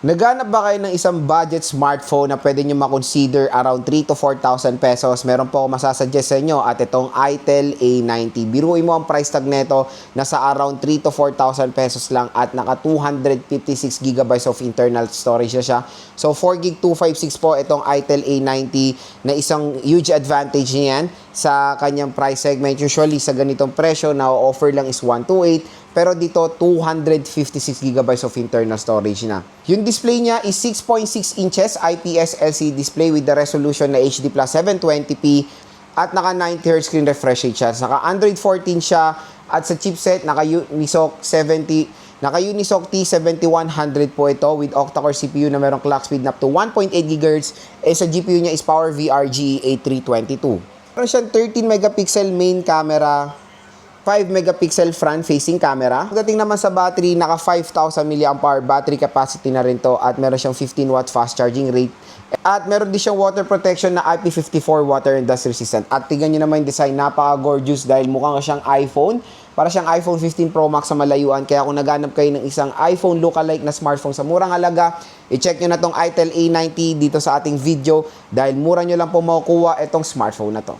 Naghanap ba kayo ng isang budget smartphone na pwede nyo makonsider around 3 to 4,000 pesos? Meron po ako masasuggest sa inyo at itong itel A90. Biruin mo ang price tag nito, nasa around 3 to 4,000 pesos lang at naka 256 gigabytes of internal storage na siya. So 4 gig 256 po itong itel A90 na isang huge advantage niyan sa kanyang price segment. Usually sa ganitong presyo na offer lang is 128. Pero dito, 256 gigabytes of internal storage na. Yung display niya is 6.6 inches IPS LCD display with the resolution na HD Plus 720p at naka 90Hz screen refresh rate siya. Naka Android 14 siya at sa chipset, naka Unisoc T7100 po ito with octa-core CPU na merong clock speed na up to 1.8 GHz. Sa GPU niya is PowerVR GE8322. Meron siyang 13 megapixel main camera, 5 megapixel front-facing camera. Pagdating naman sa battery, naka 5,000 mAh battery capacity na rin to at meron siyang 15 watt fast charging rate. At meron din siyang water protection na IP54 water and dust resistant. At tingnan nyo naman yung design, napaka-gorgeous dahil mukhang siyang iPhone. Para siyang iPhone 15 Pro Max sa malayuan. Kaya kung naghanap kayo ng isang iPhone lookalike na smartphone sa murang halaga, i-check nyo na tong itel A90 dito sa ating video dahil mura nyo lang po makukuha itong smartphone na to.